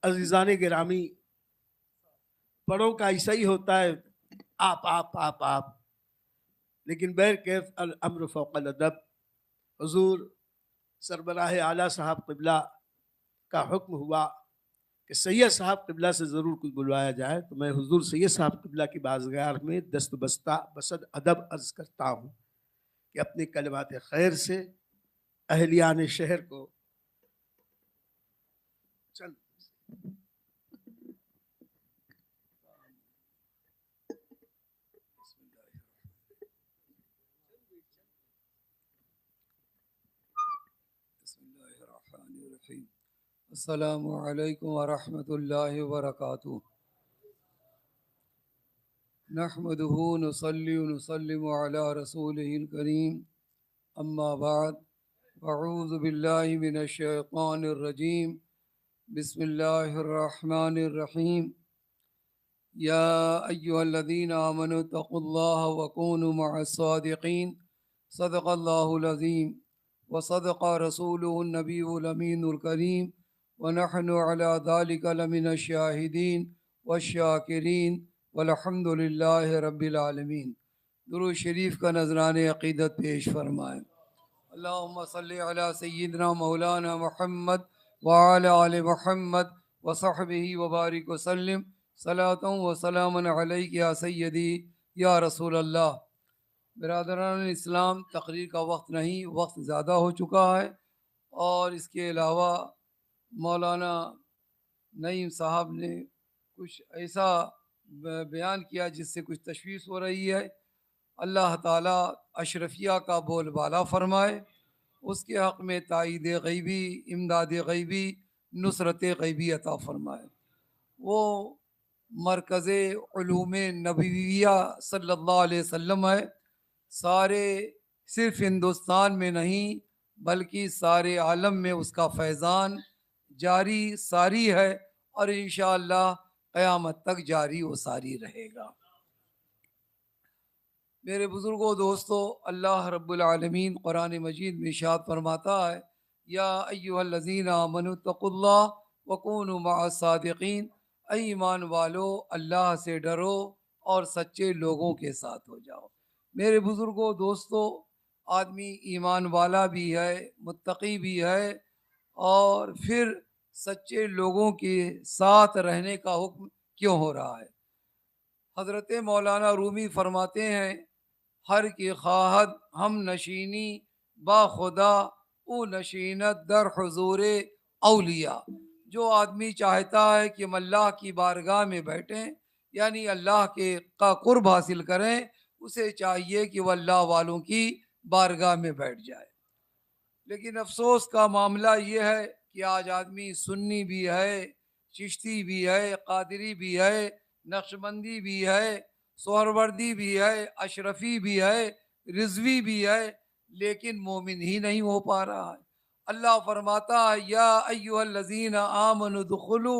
अजीज़ान गिरामी, बड़ों का ऐसा ही होता है, आप, लेकिन बैर कैफ अल अम्र फ़ौक़ल अदब। हुज़ूर सरबराह आला साहब क़िबला का हुक्म हुआ कि सैयद साहब क़िबला से ज़रूर कुछ बुलवाया जाए, तो मैं हुज़ूर सैयद साहब क़िबला की बाज़गार में दस्त बस्ता बसद अदब अर्ज़ करता हूँ कि अपने कलिमात खैर से अहलियान शहर को चल अस्सलामु अलैकुम व रहमतुल्लाहि व बरकातुहू। नहमदुहु नुसल्ली व नुसल्लिमु अला रसूलिहिल करीम, अम्मा बाद, अऊज़ु बिल्लाहि मिनश शैतानिर रजीम, बिस्मिल्लाहिर रहमानिर रहीम। या अय्युहल्लज़ीना आमनु तक़ुल्लाह व कूनु मअस सादिक़ीन। सदक़ल्लाहुल अज़ीम व सदक़ रसूलुहुन नबियुल अमीनुल करीम व नहनु अला ज़ालिका लमिनश शाहिदीन व शाकिरीन वल्हम्दुलिल्लाहि रब्बिल आलमीन। दुरूद शरीफ का नजराने अक़ीदत पेश फरमाएँ। अल्लाहुम्मा सल्लि अला सय्यिदना मौलाना मुहम्मद व अला आलि मुहम्मद व सहबिही व बारिक व सल्लिम सलातन व सलामन अलैका या सय्यदी या रसूल अल्लाह। बिरादरान इस्लाम, तकरीर का वक्त नहीं, वक्त ज़्यादा हो चुका है और इसके अलावा मौलाना नईम साहब ने कुछ ऐसा बयान किया जिससे कुछ तशवीश हो रही है। अल्लाह ताला अशरफिया का बोलबाला फरमाए, उसके हक़ में ताईद गैबी, इमदाद गैबी, नुसरत गैबी अता फरमाए। वो मरकज़ उलूम नबविया सल्लल्लाहु अलैहि वसल्लम है। सारे सिर्फ हिंदुस्तान में नहीं बल्कि सारे आलम में उसका फैज़ान जारी सारी है और इंशाअल्लाह क़यामत तक जारी व सारी रहेगा। मेरे बुज़ुर्गों दोस्तों, अल्लाह रब्बुल आलमीन कुरान मजीद में इरशाद फरमाता है, या अय्युहल्लज़ीना आमनु तक़ुल्लाह व कूनु मअस सादिक़ीन। ऐ ईमान वालो, अल्लाह से डरो और सच्चे लोगों के साथ हो जाओ। मेरे बुज़ुर्गों दोस्तों, आदमी ईमान वाला भी है, मुत्तकी भी है और फिर सच्चे लोगों के साथ रहने का हुक्म क्यों हो रहा है? हज़रत मौलाना रूमी फरमाते हैं, हर की ख्वाहत हम नशीनी बा खुदा ओ नशीनत दर हुजूर औलिया। जो आदमी चाहता है कि हम अल्लाह की बारगाह में बैठें, यानी अल्लाह के का कुर्ब हासिल करें, उसे चाहिए कि वह अल्लाह वालों की बारगाह में बैठ जाए। लेकिन अफसोस का मामला ये है कि आज आदमी सुन्नी भी है, चिश्ती भी है, कादरी भी है, नक्शबंदी भी है, सोहरवर्दी भी है, अशरफी भी है, रिजवी भी है, लेकिन मोमिन ही नहीं हो पा रहा है। अल्लाह फरमाता है, या अय्युहल्लज़ीना आमनु दुखुलू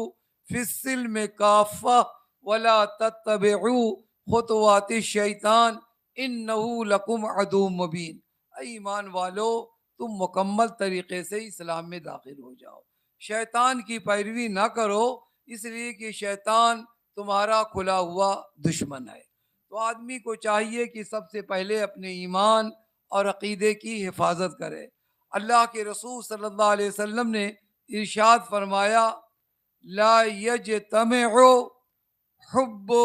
फिस्सिल्म काफ़ा वला तत्तबिउ खुतवातिश शैतान इन्नहु लकुम अदुव्वुम मुबीन। ऐ ईमान वालो, तुम मुकम्मल तरीके से इस्लाम में दाखिल हो जाओ, शैतान की पैरवी ना करो, इसलिए कि शैतान तुम्हारा खुला हुआ दुश्मन है। तो आदमी को चाहिए कि सबसे पहले अपने ईमान और अकीदे की हिफाजत करे। अल्लाह के रसूल सल्लल्लाहु अलैहि वसल्लम ने इरशाद फरमाया, ला यजतमिउ हुब्बु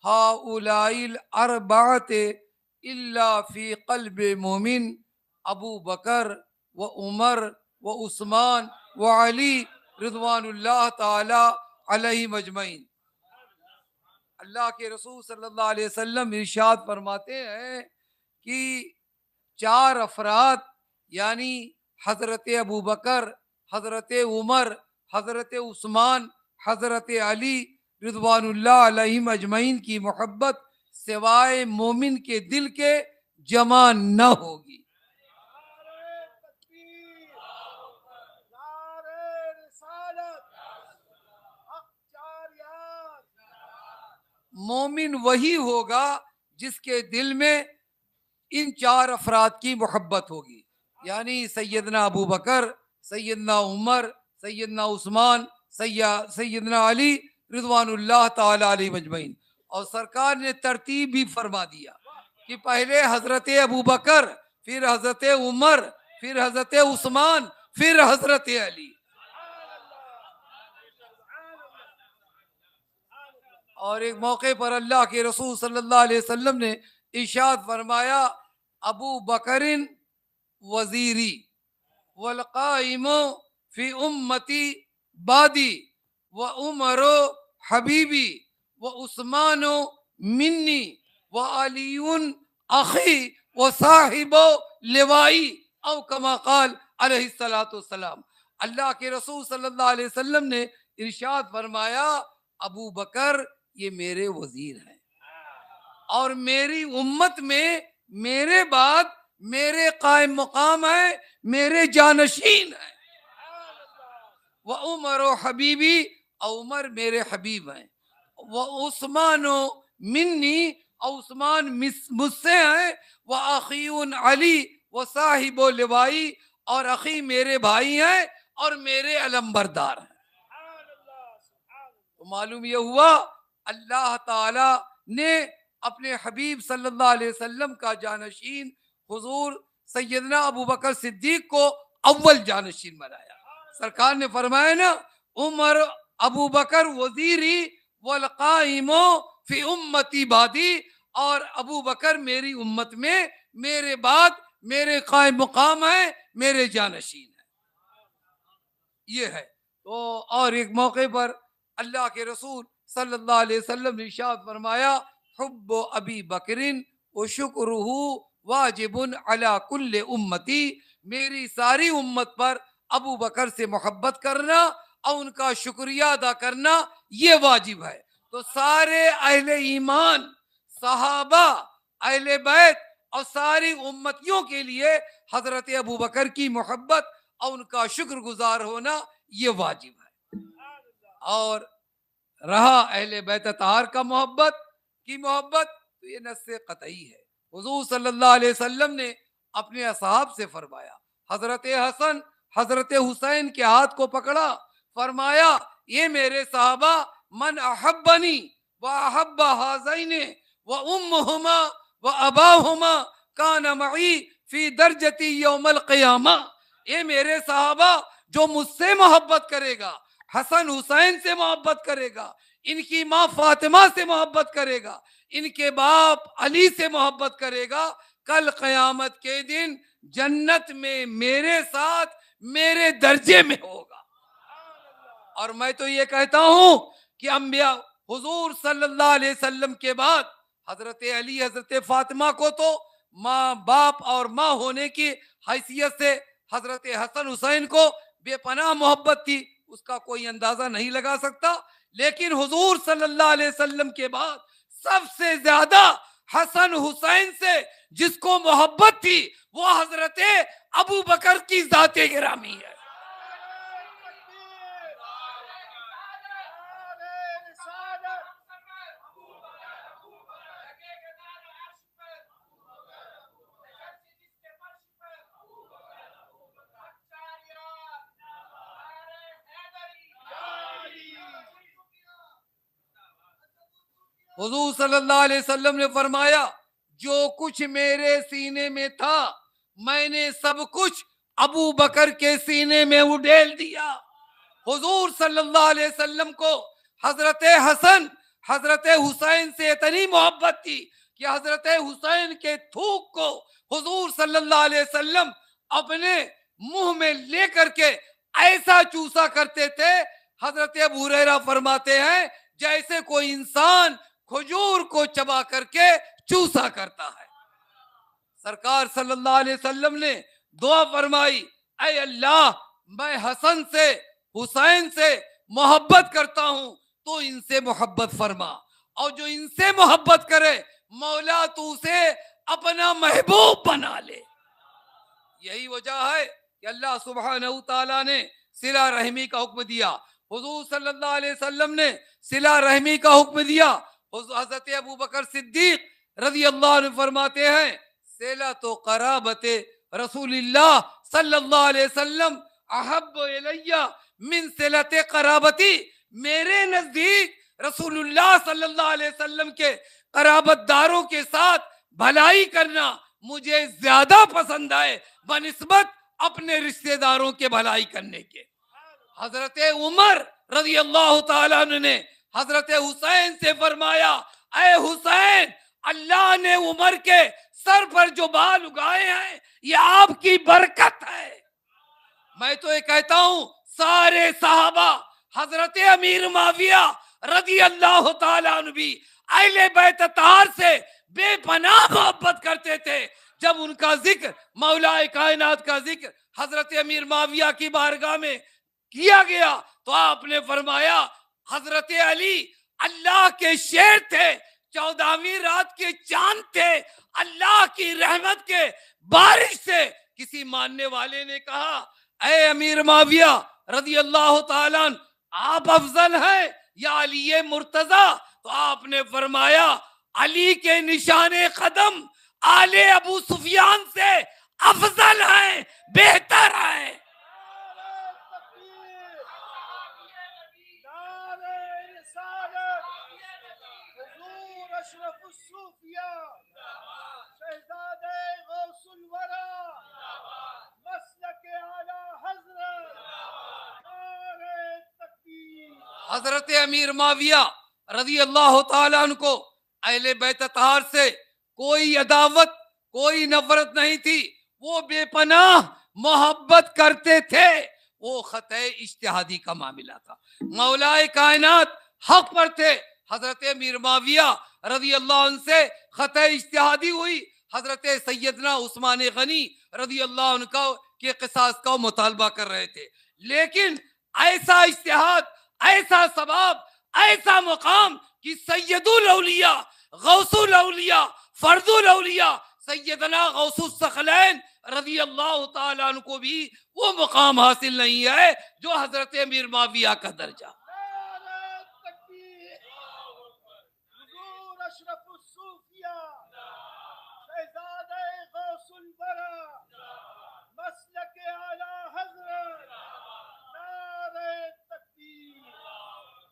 हाउलाइल अरबाते इल्ला फी क़ल्बि मोमिन अबू बकर व उमर व उस्मान व अली रिज़वानुल्लाह ताला अलैहिम अजमईन। अल्लाह के रसूल सल्लल्लाहु अलैहि वसल्लम इरशाद फरमाते हैं कि चार अफराद यानी हज़रत अबू बकर, हज़रत उमर, हज़रत उस्मान, हज़रत अली रिज़वानुल्लाह अलैहिम अजमईन की मोहब्बत सिवाय मोमिन के दिल के जमा न होगी। मोमिन वही होगा जिसके दिल में इन चार अफराद की मोहब्बत होगी, यानी सैयदना अबू बकर, सैयदना उमर, सैयदना उस्मान, सैयदना अली रिजवानुल्लाह ताला अलैहि मजमईन। और सरकार ने तरतीब भी फरमा दिया कि पहले हजरत अबू बकर, फिर हजरत उमर, फिर हजरत उस्मान, फिर हजरत अली। और एक मौके पर अल्लाह के रसूल सल्लल्लाहु अलैहि वसल्लम ने इरशाद फरमाया, अबू बकरिन वजीरी वल काइमो फी उम्मती बादी व उमरो हबीबी व उस्मानो मिन्नी व अलीउन अखी व साहिबो लिवाई औ कमा काल अलैहिस्सलातु वस्सलाम। अल्लाह के रसूल सल्लल्लाहु अलैहि वसल्लम ने इरशाद फरमाया, अबू बकर ये मेरे वजीर हैं और मेरी उम्मत में मेरे बाद मेरे कायम मकाम है, मेरे जानशीन है। वह उमर हबीबी, उमर मेरे हबीब हैं। वह उस्मानो मिन्नी, और उस्मान मुझसे हैं। वह अखीउन अली व साहिबो लिवाई, और अखी मेरे भाई हैं और मेरे अलम्बरदार हैं। तो मालूम यह हुआ अल्लाह ताला ने अपने हबीब सल्लल्लाहु अलैहि वसल्लम का जानशीन हुजूर सैयदना अबू बकर सिद्दीक को अव्वल जानशीन बनाया। सरकार ने फरमाया ना, उमर अबू बकर वजीरी वल काइमो फी उम्मती बादी, और अबू बकर मेरी उम्मत में मेरे बाद मेरे कायम मुकाम है, मेरे जानशीन है। ये है। तो और एक मौके पर अल्लाह के रसूल सल्लल्लाहु अलैहि वसल्लम ने इरशाद फरमाया, हुब्बु अबी बकरिन व शुक्रुहु वाजिबुन अला कुल्ले उम्मती, मेरी सारी उम्मत पर अबू बकर से मोहब्बत करना और उनका शुक्रिया अदा करना ये वाजिब है। तो सारे अहले ईमान, सहाबा, अहले बैत और सारी उम्मतियों के लिए हजरत अबू बकर की मोहब्बत और उनका शुक्रगुजार होना ये वाजिब है। और रहा अहले बैत अतहार का मोहब्बत की मोहब्बत, तो ये नस्से कतई है। हुजूर सल्लल्लाहु अलैहि वसल्लम ने अपने असहाब से फरमाया, हजरत हसन हजरत हुसैन के हाथ को पकड़ा, फरमाया, ये मेरे साहबा, मन अहब्बनी व अहब्बा हाज़ैने व उम्मुहुमा व अबाहुमा कान मई फी दर्जती यौमल क़ियामा। ये मेरे साहबा जो मुझसे मोहब्बत करेगा, हसन हुसैन से मोहब्बत करेगा, इनकी माँ फातिमा से मोहब्बत करेगा, इनके बाप अली से मोहब्बत करेगा, कल क़यामत के दिन जन्नत में मेरे साथ मेरे दर्जे में होगा। और मैं तो ये कहता हूं कि अंबिया हुजूर सल्लल्लाहु अलैहि वसल्लम के बाद हजरत अली, हजरत फातिमा को तो माँ बाप और माँ होने की हैसियत से हजरत हसन हुसैन को बेपनाह मोहब्बत थी, उसका कोई अंदाजा नहीं लगा सकता। लेकिन हुजूर सल्लल्लाहु अलैहि वसल्लम के बाद सबसे ज्यादा हसन हुसैन से जिसको मोहब्बत थी वो हजरत अबू बकर की जाते गिरामी है। हुजूर सल्लल्लाहु अलैहि वसल्लम ने फरमाया, जो कुछ मेरे सीने में था मैंने सब कुछ अबू बकर के सीने में उड़ेल दिया। हुजूर सल्लल्लाहु अलैहि वसल्लम को हजरत हसन हजरत हुसैन से इतनी मोहब्बत थी कि हजरत हुसैन के थूक को हुजूर सल्लल्लाहु अलैहि वसल्लम अपने मुंह में लेकर के ऐसा चूसा करते थे। हजरत अबू हुरैरा फरमाते हैं, जैसे कोई इंसान खजूर को चबा करके चूसा करता है। सरकार सल्लल्लाहु अलैहि वसल्लम ने दुआ फरमाई, ऐ अल्लाह, मैं हसन से हुसैन से मोहब्बत करता हूं, तो इनसे मोहब्बत फरमा, और जो इनसे मोहब्बत करे मौला तू उसे अपना महबूब बना ले। यही वजह है कि अल्लाह सुब्हानहू तआला ने सिला रहमी का हुक्म दिया। हुजूर सल्लल्लाहु अलैहि वसल्लम ने सिला रहमी का हुक्म दिया। हजरत अबू बकर सिद्दीक रज़ी अल्लाह अन्हु फरमाते हैं, सिला तो कराबते रसूलिल्लाह सल्लल्लाहु अलैहि वसल्लम अहब इलैया मिन सिलते कराबती, मेरे नजदीक रसूलुल्लाह सल्लल्लाहु अलैहि वसल्लम के कराबतदारों के साथ भलाई करना मुझे ज्यादा पसंद है बनिस्बत अपने रिश्तेदारों के भलाई करने के। हजरत उमर रजी अल्लाह तआला अन्हु ने हजरत हुसैन से फरमाया, ऐ हुसैन, अल्लाह ने उमर के सर पर जो बाल उगाए हैं ये आपकी बरकत है। मैं तो ये कहता हूं सारे साहबा हजरत अमीर माविया रजी अल्लाह तआला अन्हु भी अहले बैत अतहार से बेपनाह मोहब्बत करते थे। जब उनका जिक्र, मौलाए कायनात का जिक्र हजरत अमीर माविया की बारगाह में किया गया तो आपने फरमाया, हजरत अली अल्लाह के शेर थे, 14वीं रात के चांद थे, अल्लाह की रहमत के बारिश से। किसी मानने वाले ने कहा, ऐ अमीर माविया रजी अल्लाह तआला अन्हु, आप अफजल हैं या अली मुर्तजा? तो आपने फरमाया, अली के निशाने कदम आले अबू सुफियान से अफजल हैं, बेहतर हैं। हजरत अमीर माविया रजी अल्लाह तआला अन्हु को अहले बैत अतहार से कोई अदावत, कोई नफरत नहीं थी। वो बेपनाह मोहब्बत करते थे। वो खते इज्तिहादी का मामला था। मौलाए कायनात हक पर थे। हजरत अमीर माविया रजी अल्लाह अन्हु से खते इज्तिहादी हुई। हजरत सैयदना उस्मान गनी रजी अल्लाह अन्हु का के किसास का मुतालबा कर रहे थे, लेकिन ऐसा इज्तिहाद, ऐसा सवाब, ऐसा मुकाम कि सैयदुल औलिया, गौसुल औलिया, फर्जुल औलिया सैयदना गौसुस सखलैन रजी अल्लाह तआला अन्हु को भी वो मुकाम हासिल नहीं है जो हजरत अमीर माविया का दर्जा।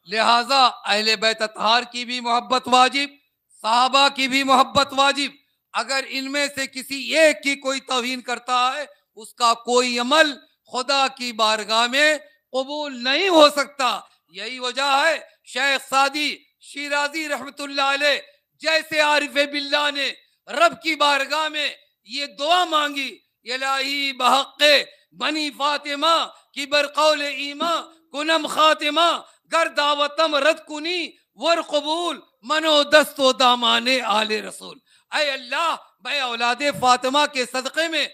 लिहाजा अहले बैत अतहार की भी मोहब्बत वाजिब, साहबा की भी मोहब्बत वाजिब। अगर इनमें से किसी एक की कोई तौहीन करता है, उसका कोई अमल खुदा की बारगाह में कबूल नहीं हो सकता। यही वजह है शेख सादी शिराजी रहमतुल्लाह अलैह जैसे आरिफ बिल्लाह ने रब की बारगाह में ये दुआ मांगी, इलाही बहक़्क़े बनी फातिमा की बरकौल ईमा कुनम खातिमा गर दावतम रद कुनी वर कबूल मनो दस्तो दामाने आले रसूल। ऐ अल्लाह, मैं औलादे फातिमा के सदक़े में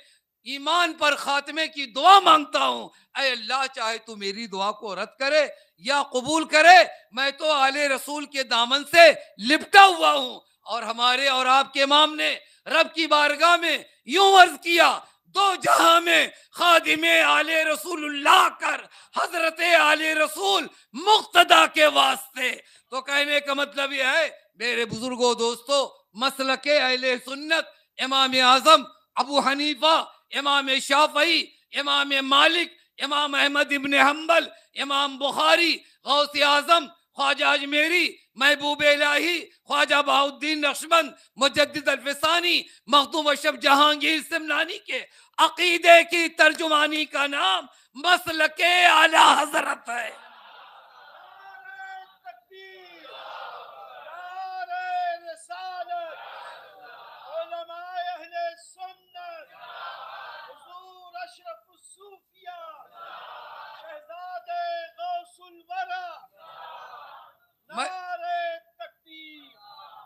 ईमान पर खात्मे की दुआ मांगता हूँ। ऐ अल्लाह, चाहे तू मेरी दुआ को रद्द करे या कबूल करे, मैं तो आले रसूल के दामन से लिपटा हुआ हूँ। और हमारे और आपके इमाम ने रब की बारगाह में यूं अर्ज किया, दो जहां में खादिमे आले रसूलुल्लाह कर, हजरत आले रसूल मुक्तदा के वास्ते। तो कहने का मतलब यह है मेरे बुजुर्गों दोस्तों, मसलके अहले सुन्नत इमाम आजम अबू हनीफा, इमाम शाफई, इमाम मालिक, इमाम अहमद इब्न हम्बल, इमाम बुखारी, गौसे आजम ख्वाजा अजमेरी, महबूब इलाही ख्वाजा बहाउद्दीन नक्शबंद, मुजद्दिद अल्फसानी, मखदूम अशरफ जहांगीर सिमनानी के अकीदे की तर्जुमानी का नाम मसलके आला हजरत है।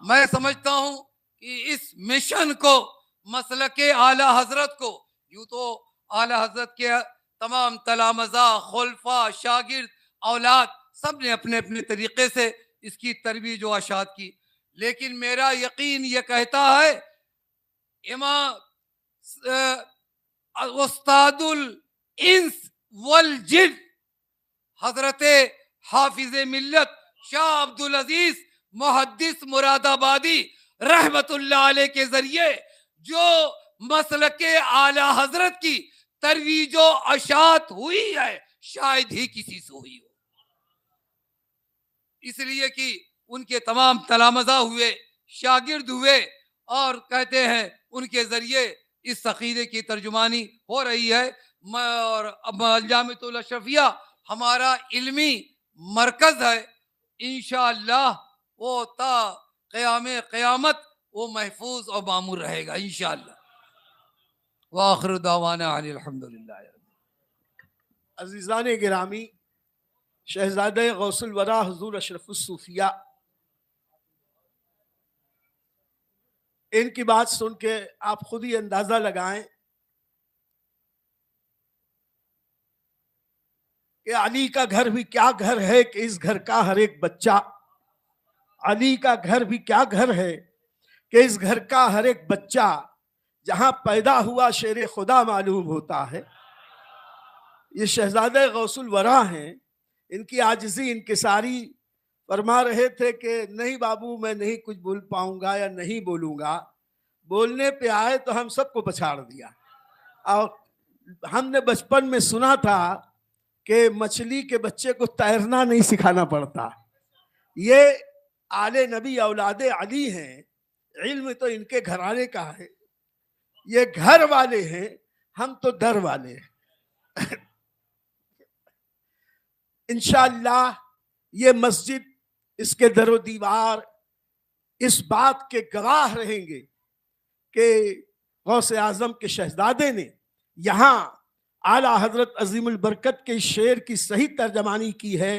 मैं समझता हूं कि इस मिशन को, मसलके आला हजरत को, यूं तो आला हजरत के तमाम तलामजा, खुलफा, शागिर्द, औलाद सब ने अपने अपने तरीके से इसकी तरबीज व अशात की, लेकिन मेरा यकीन ये कहता है इमाम उस्तादुल इंस वल जिन हजरत हाफिज मिल्लत शाह अब्दुल अजीज मुहद्दिस मुरादाबादी रहमतुल्लाह अलैह के जरिए जो मसलके आला हजरत की तरवीजो अशात हुई है, शायद ही किसी से हुई हो। इसलिए कि उनके तमाम तलामजा हुए, शागिर्द हुए, और कहते हैं उनके जरिए इस अकीदे की तर्जुमानी हो रही है। और जामिअतुल अशरफिया हमारा इल्मी मरकज है। इंशाअल्लाह वो ता क़यामत वो महफूज और मामूर रहेगा इंशाअल्लाह। व आखिर दावाना अनिल हम्दुलिल्लाह। अजीज़ान गिरामी, शहज़ादे गौसुल वरा हुज़ूर अशरफुस सूफिया, इनकी बात सुन के आप खुद ही अंदाजा लगाएं कि अली का घर भी क्या घर है कि इस घर का हर एक बच्चा, अली का घर भी क्या घर है कि इस घर का हर एक बच्चा जहां पैदा हुआ शेर खुदा मालूम होता है। ये शहजादे गौसुल वरा हैं, इनकी आजिज़ी इनकिसारी फरमा रहे थे कि नहीं बाबू, मैं नहीं कुछ बोल पाऊंगा या नहीं बोलूंगा। बोलने पे आए तो हम सबको पछाड़ दिया। और हमने बचपन में सुना था कि मछली के बच्चे को तैरना नहीं सिखाना पड़ता। ये आले नबी औलादे अली हैं, इल्म तो इनके घराने का है, ये घर वाले हैं, हम तो दर वाले हैं। इंशाअल्लाह ये मस्जिद, इसके दरो दीवार इस बात के गवाह रहेंगे कि गौसे आजम के शहजादे ने यहाँ आला हजरत अजीमुल बरकत के शेर की सही तर्जमानी की है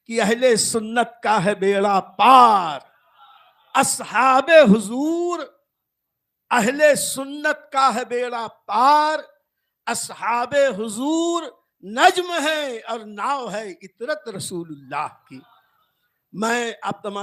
कि अहले सुन्नत का है बेड़ा पार, अस्हाबे हुजूर अहले सुन्नत का है बेड़ा पार, अस्हाबे हुजूर नज्म है और नाव है इतरत रसूलुल्लाह की। मैं आप तमाम